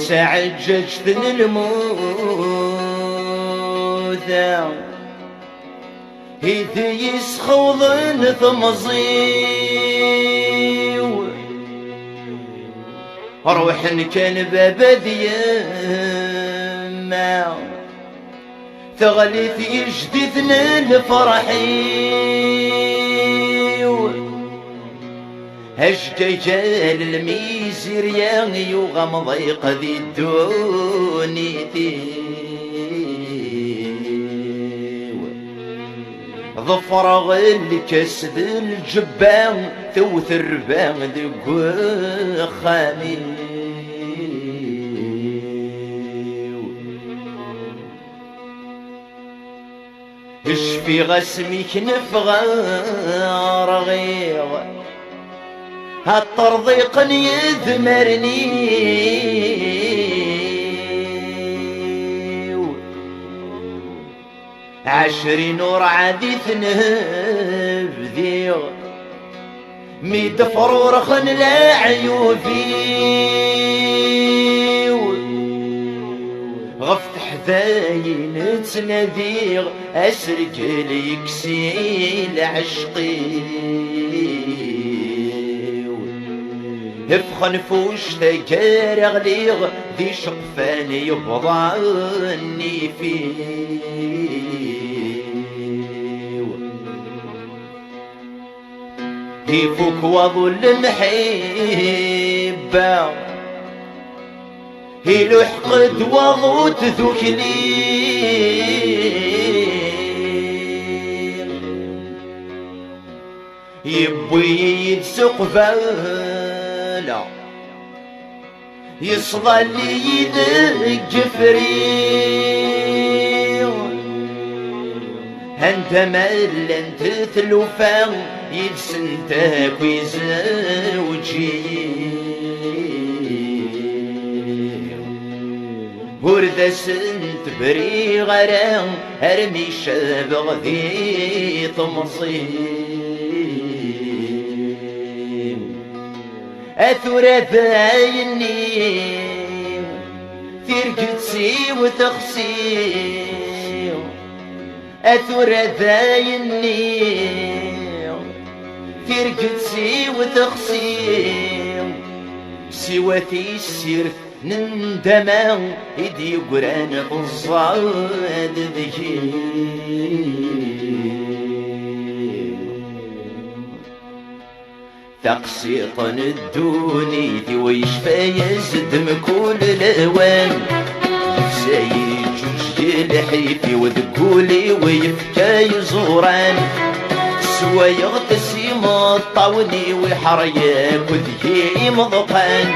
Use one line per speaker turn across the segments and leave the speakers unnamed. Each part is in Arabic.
تعججت للموت إذ يسخوضن ثمزيو روح كان بابدي ما ثغلي في جديدنا الفرحيو هشججال الميزير يغيو غمضيق ذي الدونيتي ظفر الكسد الجبان ثوث الربان ذي خامي اشفي غسمك نفغار غير هالترضيق يذمرني عشرين ورعادي ثنبذيغ ميد فرورخن لا عيوبي غفت حذاين تنذيغ أسرق ليكسيل عشقي افخن فوش تجار غليغ ذي شقفان يبضعني فيه يفوك وظل المحبة يلوح قد وضوت ذكلي يبوي يتسق فالا يصلى لي يدق فريق انت مال انت ثلوفان يبسنتك ويزوجي ورد سنت بري غرام ارمي شابغ ذي تمصير اثرى ذايني ثيرقتسي وتخسي اثرى ذايني ثيرقتسي وتخسي سواتي السير نندما يدي قران بالصاد ذكي تقسيط الدوني ويشفى يزدم كل الاوان سايد جوج الحيفي وذكولي ويفكى يزوران سوا يغتسم الطاولي ويحريك وذكي مضقان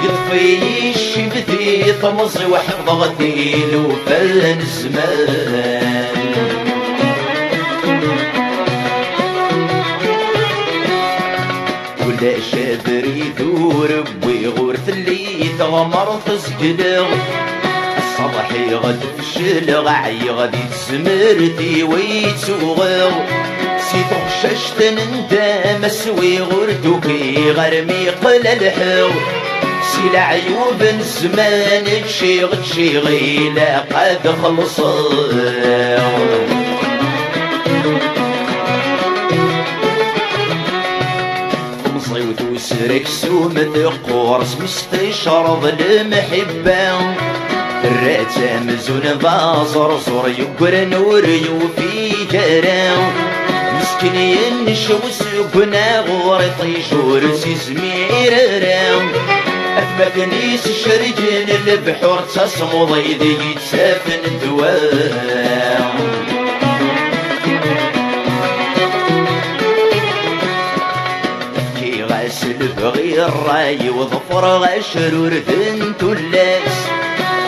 يطفي الشبثي طمزي وحفظ غثيل وفن الزمان ولا شابر يدور ويغورث اللي تغمر تسجلغ الصباحي غد فشل غعي غد يتسمرتي ويتسوغغ سيتو خششت نندام سوي غردوكي غرمي قل الحو سيل عيوب الزمان تشيغي لا قد خلصوا مصيوت وسرك سومة قورس مستشرب المحبة الراتة مزون بازر صور يقر نور يوفي كرام مسكين ينشو سقنا غورطي شور سيزمير رام أثبت نيس الشرجين البحور تصمو ضيدي يتسافن الدوام كي غاسل بغير راي وظفر غشرور ذنتو اللاس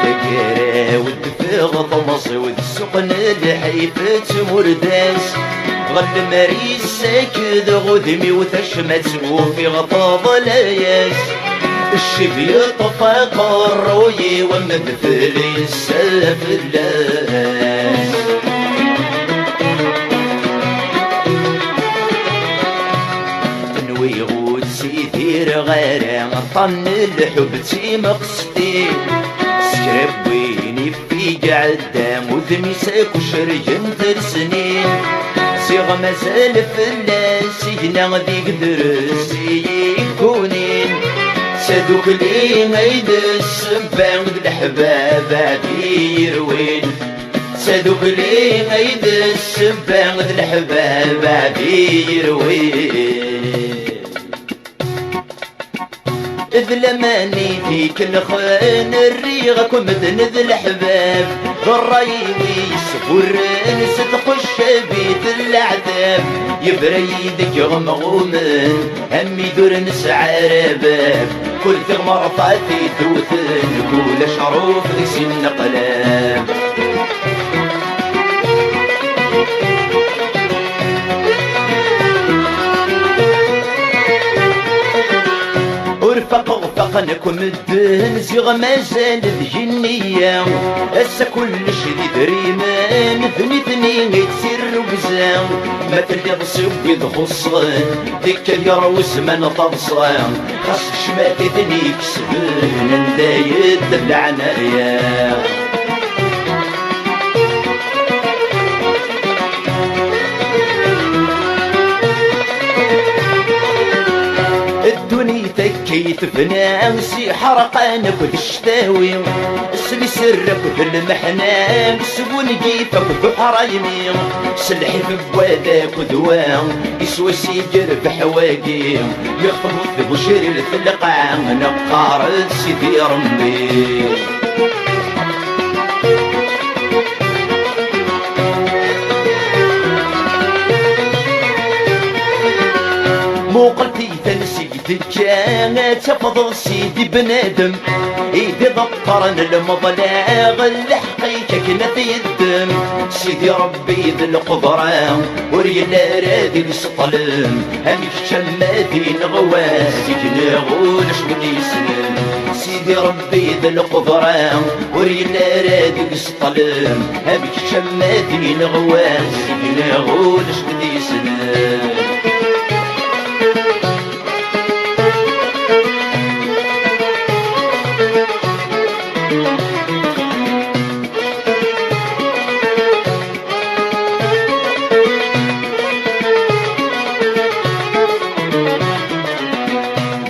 تقرا ود في غطمص ود السقن الحيفة مرداس غل مريس ساكد غذمي وتشمت وفي غطاب لاياس الشبي طفاق الروي ومدفل السافلاس تنوي غود سيثير غير طن الحب تي مقصدي سكربيني في قعدام وذمي ساكو شرجن سنين صيغ مازال فلاس ينا ديك درسي يكونين سادوك لي غيد السبان الحباب عدي يروين سادوك لي غيد السبان الحباب عدي يروين إذ لماني فيك الخان الريغة كمدن ذي الحباب غرايبي يسفرن ستخش بيت العذاب يبريدك غمغومن همي دور نسعى رباب كل ثغمر فاتي توثن كل شعروف ذي سن قلاب فقنكم الدهن زيغ مازال الجنية هسا كل شي دريمان ثني يتسير وبزام ما تلي صبي خصان ديك اليروس من طبصان خاص شماتي ثني كسبان ندايد العناية الدنيا تكيت بنامسي حرقانك وتشتاوي اسلي سرك في المحنان سبون جيفك في حرايمي سلحي في بواداك ودوام يسوى سيجر في حواقيم يخطبط في بشري الثلقة نقار سيدي رمي موقلتي تنسيت كانت تفضل سيدي بنادم ايدي ضبطرن المضلاغ الحقيقة كنا في الدم سيدي ربي ذي القدرة ورينا رادي السطلم هامي الشمادي نغواسي نغولش بدي سنم سيدي ربي ذي القدرة ورينا رادي السطلم هامي الشمادي نغواسي نغولش بدي سنم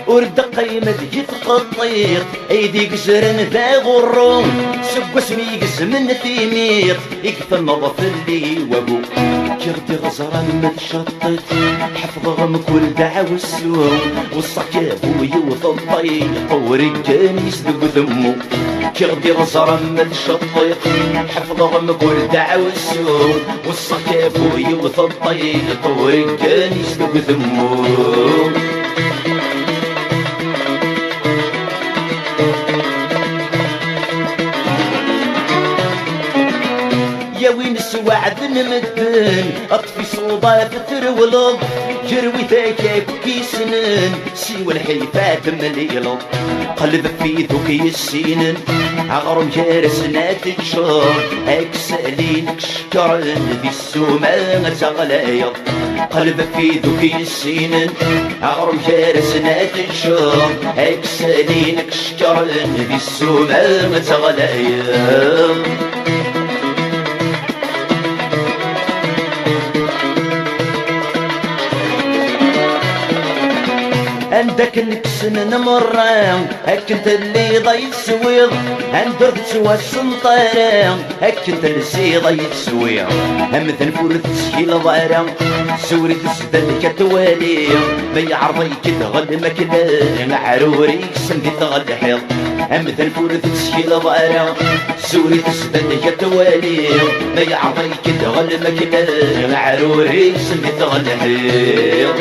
ورد قيمة جيت قطيق ايدي قسرن ذا غرون سب اسمي قسمن ثيميط يقفل نظف اللي وابو كردي غزرا متشطت حفظهم كل دعوة السوم والصكاب ويوث الطيق ورجاني يسدق ذمو كردي غزرا متشطت حفظهم كل دعوة السوم والصكاب ويوث الطيق ورجاني يسدق ذمو يا وين السواعد نمدن اطفي صوبات ترولض جروي ذاك كيسنن سوى الحيفات مليلض قلب في ذوك السنن عغرم جارسنا تنشر اكسالينك شكرن ذي السومان تغلايض قلب في ذوك السنن عغرم جارسنا تنشر اكسالينك شكرن ذي السومان تغلايض عندك نكسن نمران هك انت اللي ضيت سويض عندك تسوى السنطران هك انت اللي ضيت سويض هم ذنفور تسهيل ضارا سوري تسدل كتوالي بي عرضي كتغل مكلا عروري سندي تغل حيض هم ذنفور تسهيل ضارا سوري تسدل كتوالي بي عرضي كتغل مكلا عروري سندي تغل حيض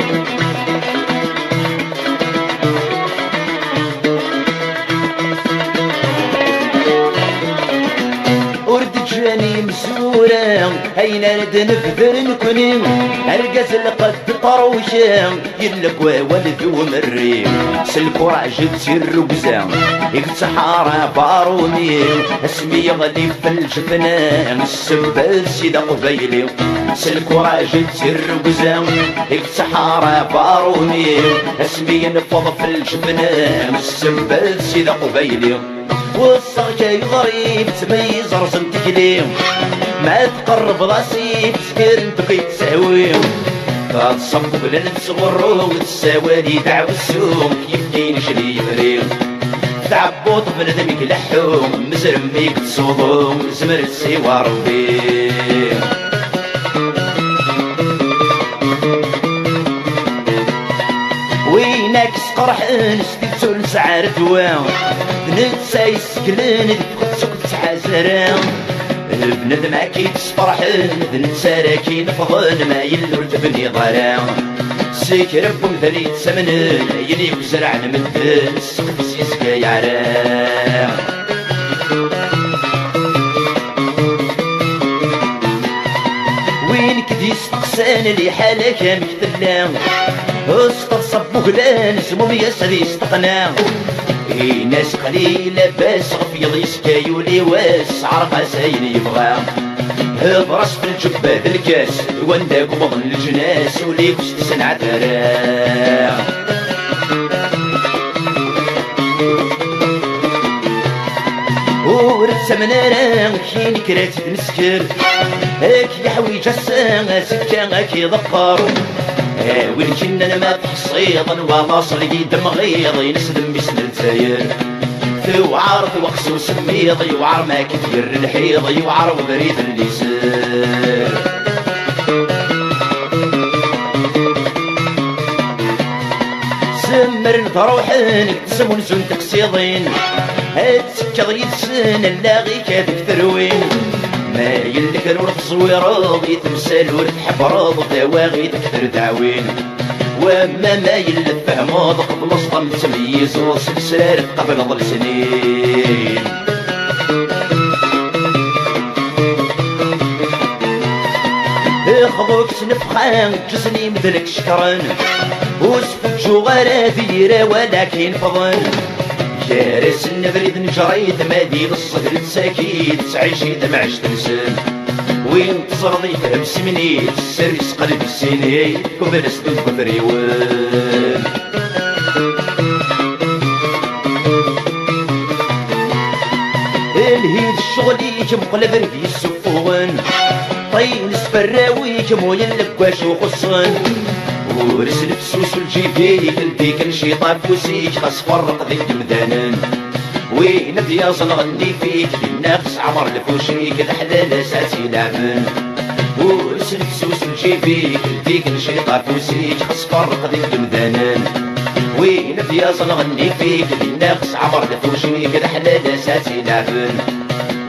أين رد نفذر نكوني أرقز لقد طروشة يلك والد ومري سلكو راجل تير وقزام يقتحار باروني اسمي يغلي في الجفنان السبال سيدا قبيلي سلكو راجل تير وقزام يقتحار باروني اسمي ينفض في الجفنان السبال سيدا قبيلي والصغ جاي غريب تميز رسم تكليم ما تقرب راسي تسكر انت كي تساوي تصب بلا نتصغر وتساوالي دعو السوم كيف كاين شري فريم تعبوط بنادمك لحوم مزرميك تصوضوم زمر السيوا ربي وينك سقرح نستيتو نسعر دوام نتسا يسكلن تفقد تحازران البنادم اكيد تفرحن نتسا راكي نفضن ما يلو تبني ضران سيك ربهم ذلي تسمنن يلي وزرع نمدن السقف سيسكا يعران وين كدي استقسان اللي حالك مكتلان استصب بغلان زموم يسري استقنان ناس قليلة بس غفيض يسكايو لي واس عرق ساين يبغى هبرس في الجبة الكاس وانداك بضن الجناس وليك وستسن عترا ورسم نارا كين كرات مسكر هاك يحويج الساعة سكا هاك يضقر ولكن انا ما تحصيضا وواصل يدم غيض ينسلم بسن الزاير وعار وقس وسميض يوعر ما كثير الحيض يوعر وبريد اللسان سمر تروحن تسمون زون تقصيضين هاد سكر يتسن اللاغي كادك تروين ما يلك الورد صويرض يتمثال ورد حبرض دواغي تكثر دعوين وما ما يلف فهمض قبل صطم تمييز وسلسلة قبل ظل سنين اخذوك سنفخان جسني مثلك شكران وسفك جوغارة ذيرة ولكن فضن جارس النبريد نجريد مادي للصهر تساكيد تعيشيد معش تنسان وين تصرضي فهم سمنيت السريس قلب السنين كبر سدود بفريوان الهيد الشغلي مقلب ربي السفوان طين سفراوي مويا اللقواش وخصان ورسل بسوس الجيبي كلبيك الشيطان فوسيك خاص فرق ذيك مدانان وين دياز نغني فيك للنفس عمر الفوشيك الحلال ساتي لعبن ورسل بسوس الجيبي كلبيك الشيطان فوسيك خاص فرق ذيك مدانان وين دياز نغني فيك للنفس عمر الفوشيك الحلال ساتي لعبن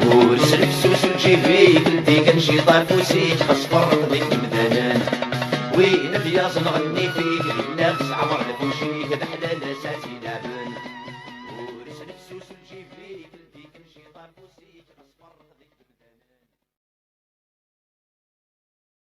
ورسل بسوس الجيبي كلبيك الشيطان فوسيك خاص فرق ذيك مدانان وين دياز نغني فيك للنفس عمر الفوشيك الحلال ساتي لعبن